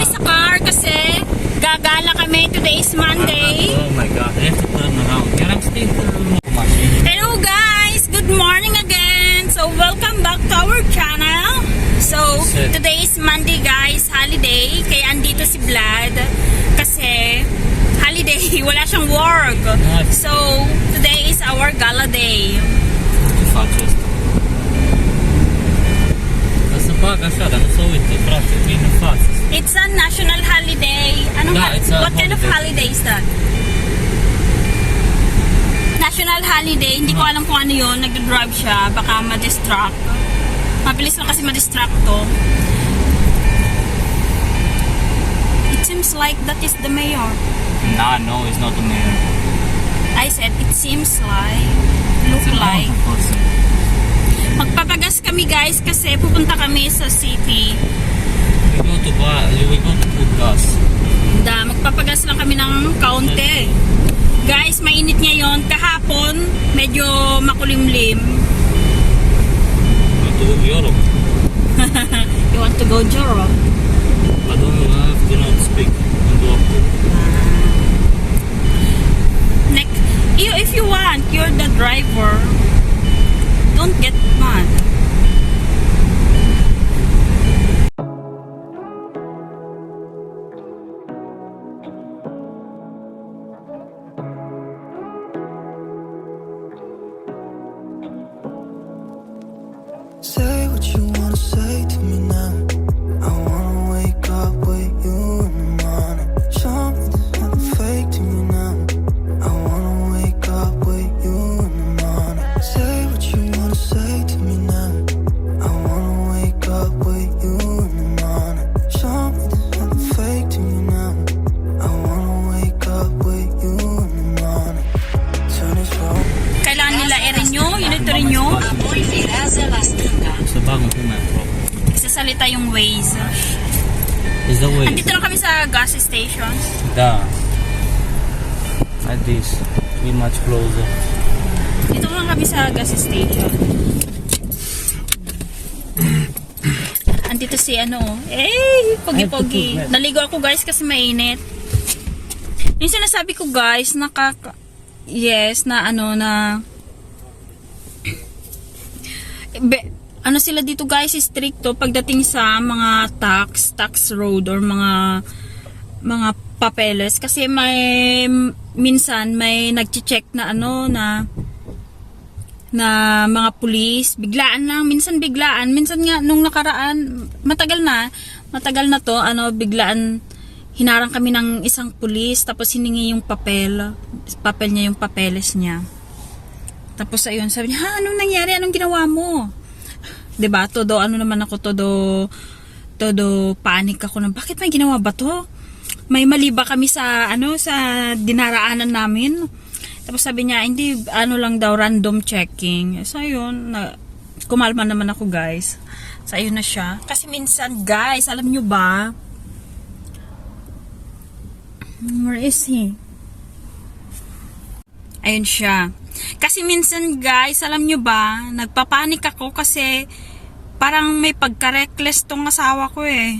kami sa car kasi gagala kami. Today is Monday. Oh my god, I have to turn around. Here I'm still Hello guys! Good morning again! So welcome back to our channel. So today is Monday guys, holiday. Kaya andito si Vlad kasi holiday, wala siyang work. So today is our gala day. It's a national holiday. What kind of holiday is that? National holiday. Hindi ko alam kung ano yun. Nag-drive siya. Baka ma-distract. Mabilis lang kasi ma-distract to. It seems like that is the mayor. Nah, no, it's not the mayor. I said, it seems like. Look like. Magpapagas kami guys kasi pupunta kami sa city. We go to put gas. Magpapagas lang kami ng kaunti. Guys, mainit ngayon. Kahapon, medyo makulimlim. Want to go to Europe? You want to go Europe? I don't have to not speak. If you want, you're the driver. Don't get mad. Say what you wanna say to me now. I wanna wake up with you in the morning. Show me there's nothing fake to me now. I wanna wake up with you in the morning. Say what you wanna say to me now. I wanna wake up with you in the morning. Show me there's nothing fake to me now. I wanna wake up with you in the morning. Turn this wrong. Kailangan nila i-renew. You need to renew. Sa bagong metro. Isasalita yung Waze. Is the way. Andito lang kami sa gas station. Da. Like this. Be much closer. Dito lang kami sa gas station. Andito si ano. Pogi-pogi. Naligo ako guys kasi mainit. Yung sinasabi ko guys, ano sila dito guys, stricto pagdating sa mga tax road or mga papeles kasi minsan may nagche-check na na mga pulis, biglaan lang, minsan nga nung nakaraan, matagal na to, biglaan hinarang kami ng isang pulis tapos hiningi yung papel niya, yung papeles niya. Tapos ayun, sabi niya, anong nangyari? Anong ginawa mo? 'Di ba? Todo panic ako na bakit may ginawa ba to? May mali ba kami sa sa dinaraanan namin? Tapos sabi niya, hindi lang daw, random checking. So ayun, kumalma naman ako guys. So ayun na siya. Kasi minsan guys, alam nyo ba? Where is he? Ayun siya. Kasi minsan guys, alam nyo ba, nagpapanik ako kasi parang may pagka-reckless tong asawa ko eh.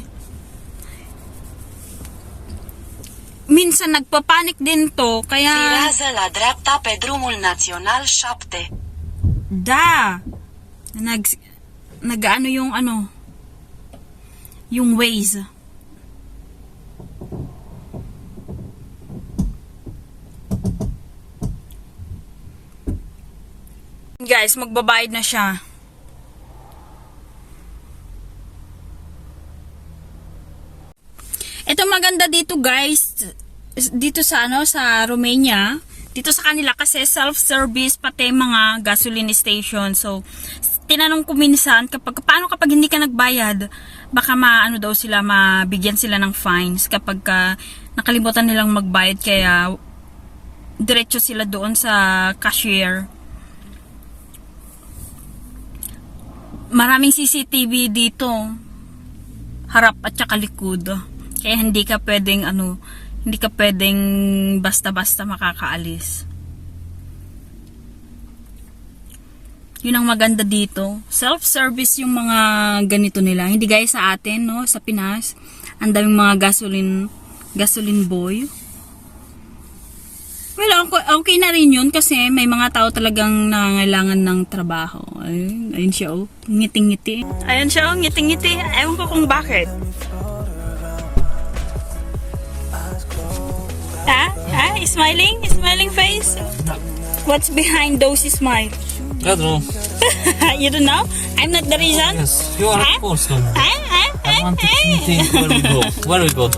Minsan nagpapanik din to, kaya... Virează la dreapta pe drumul național 7. Da! Nag-ano yung Waze. Guys, magbabayad na siya. Ito maganda dito guys, dito sa sa Romania, dito sa kanila kasi self-service pati mga gasoline station. So tinanong ko minsan paano kapag hindi ka nagbayad, baka daw sila, mabigyan sila ng fines kapag nakalimutan nilang magbayad, kaya diretso sila doon sa cashier. Maraming CCTV dito, harap at saka likod. Kaya hindi ka pwedeng basta-basta makakaalis. Yun ang maganda dito. Self-service yung mga ganito nila. Hindi gaya sa atin, no, sa Pinas. Ang daming mga gasoline boy. Well, okay na rin yun kasi may mga tao talagang nangangailangan ng trabaho. Ayun siya, oh. Ngiting-ngiti. Ayun siya, oh. Ngiting-ngiti. Ewan ko kung bakit. Smiling? Smiling face? What's behind those smile? I don't know. You don't know? I'm not the reason? Yes, you are Huh? of course. I want to think where we go. Where we go?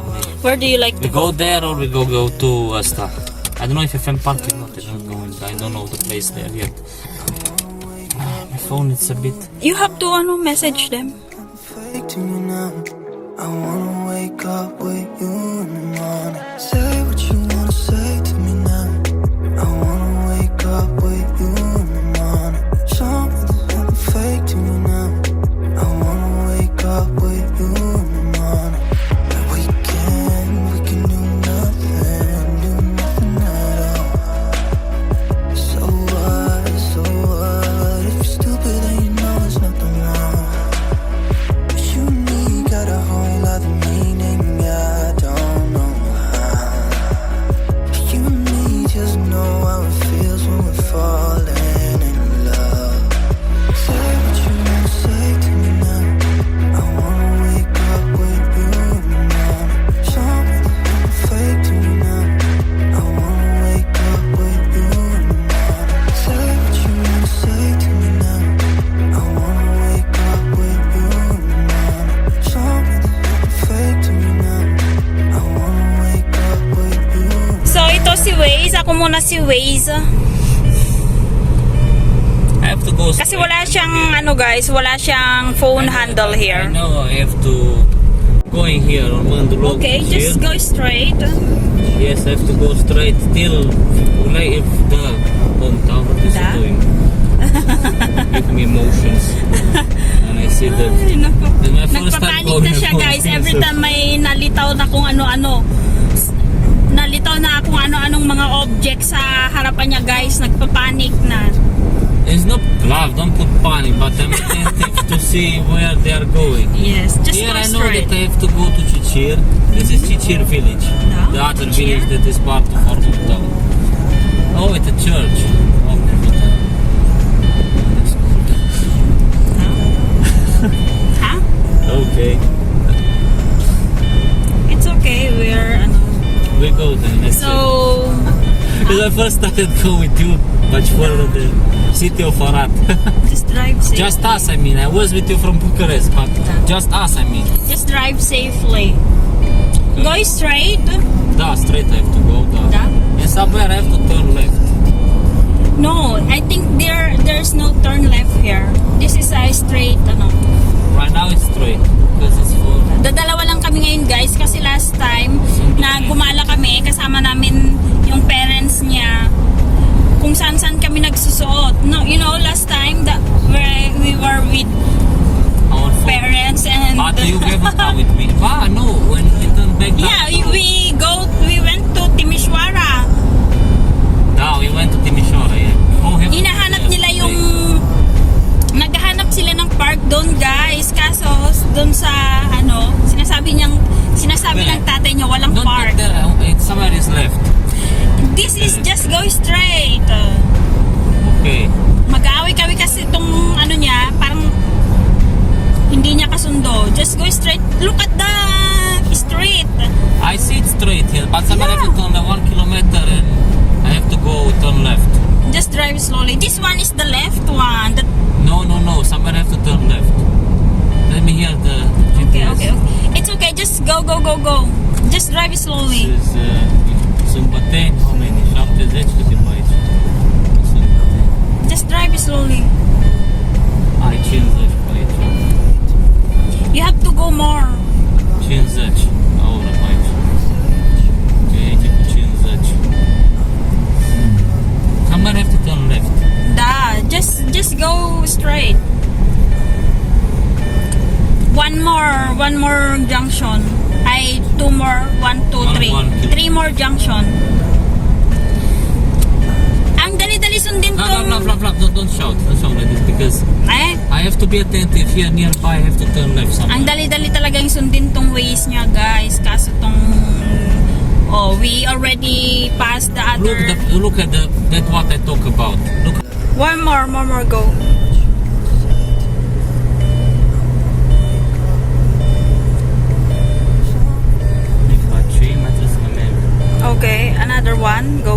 Where do you like We to go? go there or we go to Asta. I don't know if FM Park or not. I don't know the place there yet. My phone is a bit. You have to message them. Fake to me now. I wanna wake up with you in the morning. Say what you wanna say to me now. I wanna wake up with you in the morning. Show me there's nothing fake to me now. I wanna wake up with you in the morning. And we can do nothing at all. So what, if you're stupid then you know there's nothing wrong. But you and me got a whole other meaning, I don't know how. You and me just know how it feels when we're falling in love. Say what you wanna say to me now. I wanna wake up with you in the morning. Show me there's nothing fake to me now. I wanna wake up with you in the morning. Say what you wanna say to me now. I wanna wake up with you in the morning. Show me there's nothing fake to me now. I wanna wake up with you. So, ito si Waze. Ako muna si Waze. I have to go. Kasi wala siyang, guys, wala siyang phone handle I here. know I have to go in here on Mandalore. Okay, just go straight. Yes, I have to go straight till if the hometown what is Da? doing. Give me emotions. And I see that. Ay, naku. It's my first time Nagpapanik going na siya, home. guys. Every time may nalitaw na kung ano-ano. Nalitaw na kung ano-anong mga object sa harapan niya, guys. Nagpapanik na. It's not love, don't put panic, but I'm attentive to see where they are going. Yes, just Here go I know straight. that I have to go to Chichir. This is Chichir village. No, The other Chichir? village that is part of our hometown. Oh, it's a church. Oh, that's good. Ha? Okay. It's okay. We're, We go then. Let's So, Because I first started going with you much further the city of Arad. just drive safe. Just us, I mean. I was with you from Bucharest, but just us, I mean. Just drive safely. Go straight. Da, straight I have to go. Da? And somewhere I have to turn left. No, I think there's no turn left here. This is a straight, Right now it's straight. Because it's for... Dadalawa lang kami ngayon, guys, kasi last time na gumala kami, kasama namin yung parents niya, kung saan-saan kami nagsusuot. No, last time that we were with Our phone. parents and But you never come with me. Ah, no. When we turn back yeah, down, we went to Timisoara. we went to Timisoara, yeah. Oh, have Hinahanap yeah, nila straight. yung naghahanap sila ng park doon, guys. Kaso doon sa sinasabi ng tatay niya walang Don't park. get there. It's somewhere is left. This is just go straight. Okay. Mag-aaway kami kasi itong niya, parang hindi niya kasundo. Just go straight. Look at the street. I see it straight here, but somewhere I have to turn 1 kilometer and I have to go turn left. Just drive slowly. This one is the left one. No. Somewhere I have to turn left. Let me hear the GPS. Okay. It's okay. Just go. Just drive slowly. This is Sumbaten. How many? 70 câte mai aici? Just drive slowly. Ai 50 pe aici. You have to go more. 50. La oră pe aici. Ok, aici cu 50. Somewhere I have to turn left. Da, just go straight. One more junction. Two more. 1, 2, 3. One. 3 more junction. Ang dali-dali sundin No, tong Flap. Don't shout. Don't shout like this because Eh, I have to be attentive here nearby. I have to turn left somewhere. ang dali-dali talaga yung sundin tong ways niya, guys. Kaso tong... Oh, we already passed the other... Look at that what I talk about. Look. One more, go. Okay, another one. Go.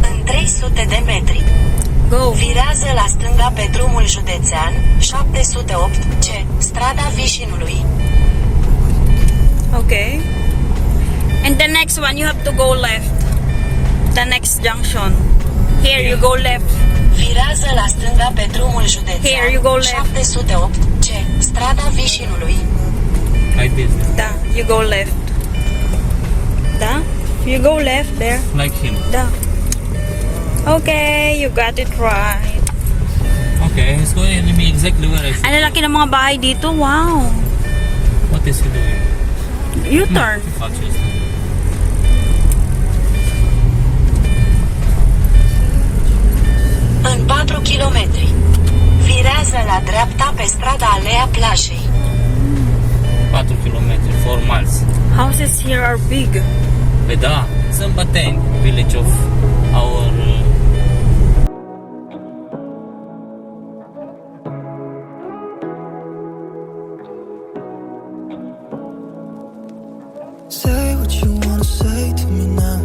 În 300 de metri. Go. Virează la stânga pe drumul județean 708C, strada Vișinului. Okay. And the next one, you have to go left. The next junction. Here, you go left. Virează la stânga pe drumul județean Here, you go left. 708C, strada Vișinului. Like this. Da, you go left. Da? You go left there. Like him. Da. Okay, you got it right. Okay, he's going to be exactly where I said. Ang lalaki ng mga bahay dito. Wow. What is he doing? U-turn. Face asta. În 4 km. Virează la dreapta pe strada Alea Plajei. 4 km, 4 miles. Houses here are big. Păi da, Sâmbăteni, village of our... Say what you wanna say to me now.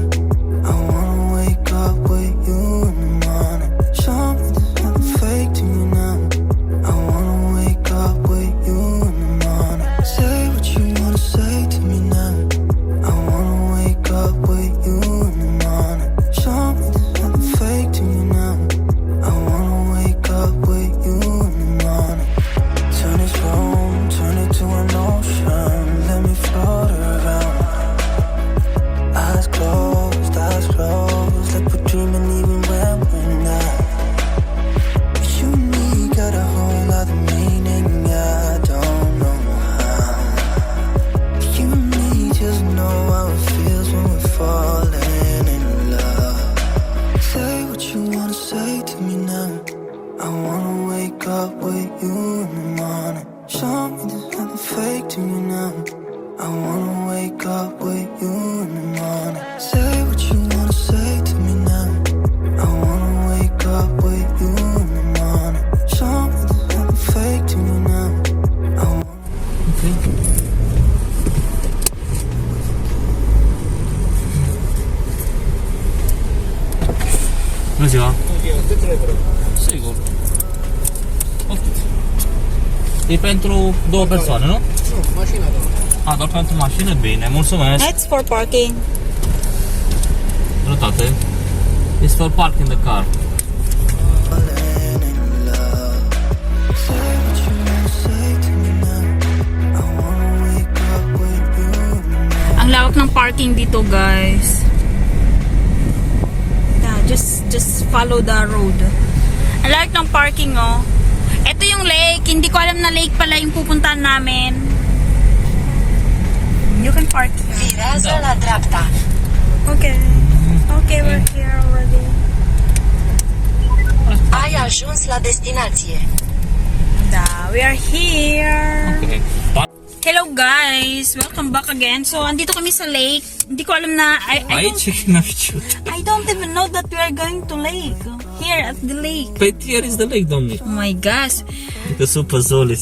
I wanna wake up with you in the morning. Show me there's nothing fake to me now. I wanna wake up with you in the morning. Say what you wanna say to me now. I wanna wake up with you in the morning. Show me there's nothing fake to me now. I wanna wake up with you in the morning. Turn this room, turn it to an ocean. Let me float around. Eyes closed, like we're dreaming even when we're not. You and me got a whole other meaning, I don't know how. You and me just know how it feels when we're falling in love. Say what you wanna say to me now. I wanna wake up with you in the morning. Show me there's nothing fake to me now. I wanna wake up with you in the morning. Say what you wanna say to me now. I wanna wake up with you in the morning. Show me there's nothing fake to me now. I wanna Okay. Bună ziua! Sigur. Ok. E pentru 2 persoane, nu? Nu, mașina doar. A, doar pentru mașină? Bine, mulțumesc! That's for parking. Dreptate. It's for parking the car. falling in love. Say what you wanna say to me now. I wanna wake up with you in the morning. Ang lawak ng parking dito, guys. Yeah, just follow the road. Ang lawak ng parking, oh. Ito yung lake. Hindi ko alam na lake pala yung pupuntahan namin. You can park here. Virează la dreapta. Okay. Okay, we're here already. Ai ajuns la destinație. Da, we are here. Okay. Hello guys! Welcome back again. So, andito kami sa lake. Hindi ko alam na... Aici n-am știut. I don't even know that we are going to lake. Here at the lake. Păi here is the lake, domnule. Oh my gosh. The super zoli.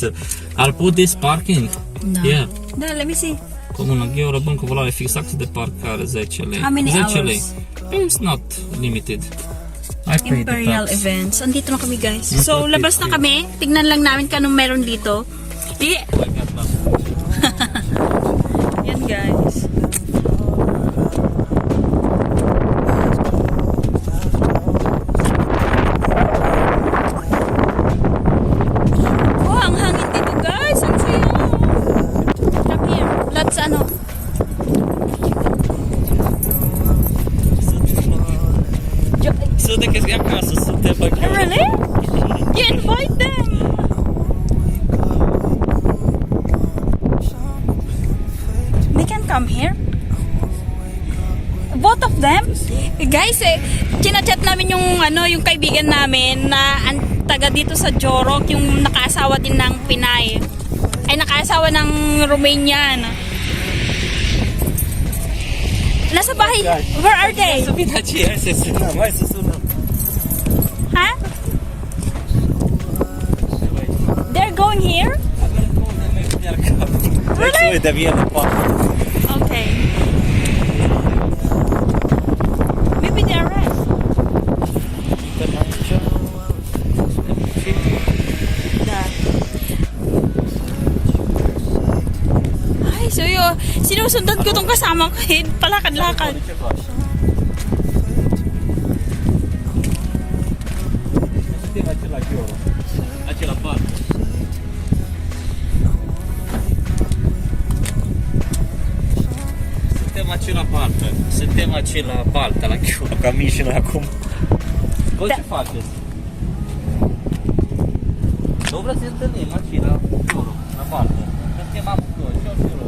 I'll put this parking. Da. Yeah. Da, let me see. Comună, eu răbân cu valoare fix taxe de parcare 10 lei. How many 10 hours? lei. It's not limited. I paid the Imperial tax. Events. Andito na kami guys. Mm, So, labas na kami. Tignan lang namin kung anong meron dito. Yan guys. Oh, ang hangin dito guys. Ang saya. Come here. Let's ano. Să te crezi acasă, să te bagi. Really? You invite them. They can come here. them? Guys, chinachat namin yung yung kaibigan namin na taga dito sa Jorok, yung nakaasawa din ng Pinay. Ay, nakaasawa ng Romanian. Nasa bahay. Where are they? Ha? They're going here? Really? Okay. Maybe they're right. Ay, so yun. Sinusundan ko tong kasama ko. Palakad-lakad. Suntem aici la Balta, la Chiu, ca mișină acum. Voi ce faceți? Nu vreți să ne întâlnim aici la Chiu, la Balta. Suntem amândoi, și-o.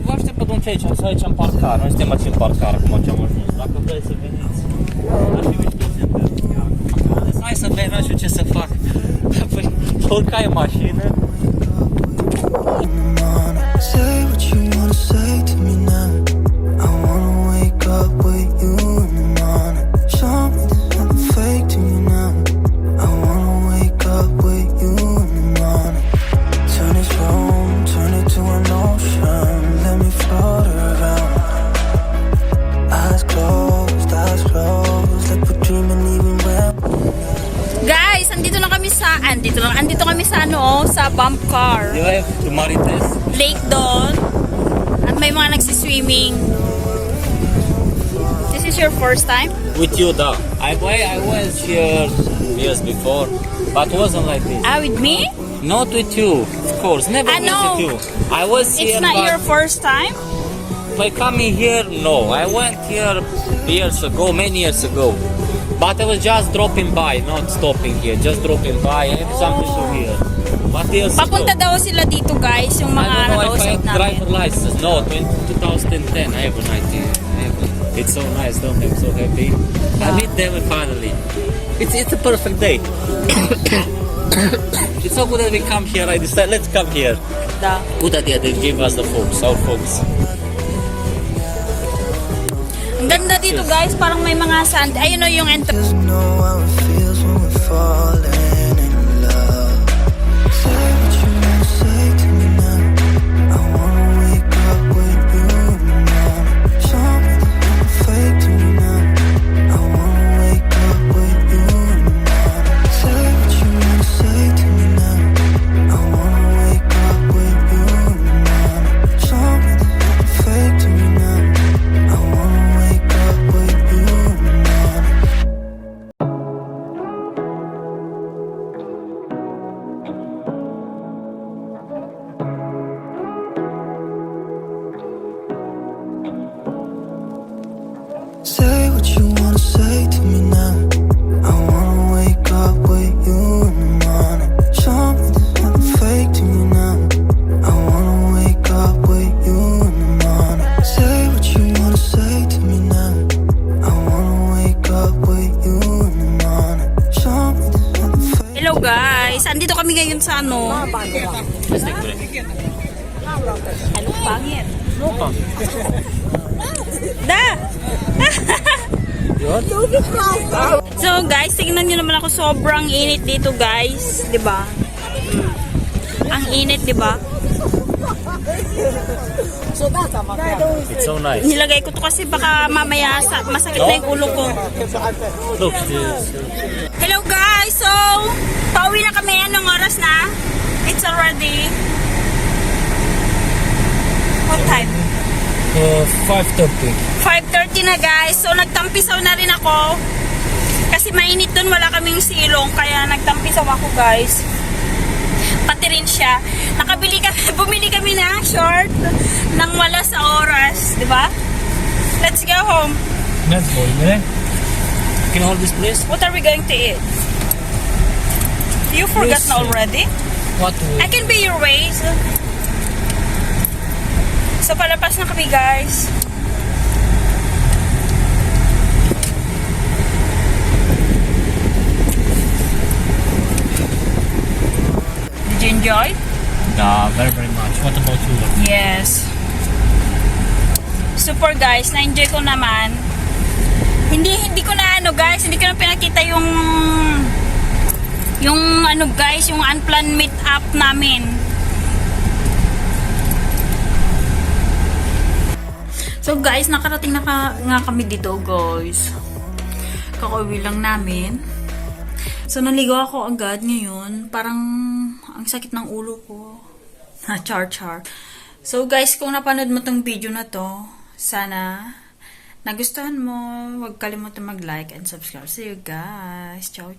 Vă aștept aici, aici în parcar. Noi suntem aici în parcar, acum ce am ajuns. Dacă vreți să veniți, ar fi mișto să întâlnim. Hai să veni, nu știu ce să fac. Păi, urcai în mașină. Say what you wanna say to me now. I wanna wake up with you in the morning. Show me there's nothing fake to me now. I wanna wake up with you in the morning. Turn this room, turn it to an ocean. Let me float around. Eyes closed, like we're dreaming even when. Guys, andito kami sa bump car. Eu ai marites. Lake doon. At may mga nagsiswimming. This is your first time? With you, da. I was here years before, but wasn't like this. With me? Not with you, of course. Never was no. with you. I was It's here, not but your first time? by coming here, no. I went here years ago, many years ago. But I was just dropping by, not stopping here. Just dropping by. I have something to hear. What years Papunta ago? daw sila dito, guys, yung I mga don't know if I nakausap have namin. driver license. No, 2010. I have a 19. It's so nice, don't I'm so happy. I meet them finally. It's a perfect day. It's so good that we come here. I decided, let's come here. Da. Good idea they give us the folks, our folks. Ang ganda dito, guys, parang may mga sand. Ayun o yung entrance. Just know how it feels when we're falling in love. Say what you wanna say to me now. I wanna wake up with you in the morning. Show me there's nothing fake to me now. I wanna wake up with you in the morning. Say what you wanna say to me now. I wanna wake up with you in the morning. Show me there's nothing fake to me now. I wanna wake up with you in the morning. Say what you wanna say to me now. I wanna wake up with you in the morning. Show me there's nothing fake to me now. I wanna wake up with you in the morning. Say what you wanna say to me now. I wanna wake up with you in the morning. Show me there's nothing fake. Hello, guys. Andito kami ngayon sa ano. Ano pangit? Da! So guys, tingnan nyo naman ako, sobrang init dito, guys, 'di ba? Ang init, 'di ba? It's so nice. Nilagay ko to kasi baka mamaya masakit na yung ulo ko. Look, this. Hello guys, so pauwi na kami. Anong oras na? It's already what time? 5:30. 5:30 na, guys. So nagtampisaw na rin ako. Kasi mainit dun, wala kaming silong. Kaya nagtampisaw ako, guys. Pati rin siya. Bumili kami ng short nang wala sa oras. Diba? Let's go home. Let's go, eh? Can you hold this, please? What are we going to eat? You forgot na already? What I can be your ways. So, palabas na kami, guys. Did you enjoy? Yeah, very, very much. What about you? Yes. Super, guys. Na-enjoy ko naman. Hindi ko na guys, hindi ko na pinakita yung guys, yung unplanned meet up namin. So guys, nakarating na nga kami dito, guys. Kakauwi lang namin. So naligo ako agad ngayon. Parang ang sakit ng ulo ko. Char. So guys, kung napanood mo tong video na to, sana nagustuhan mo. Huwag kalimutan mag-like and subscribe. See you guys. Ciao.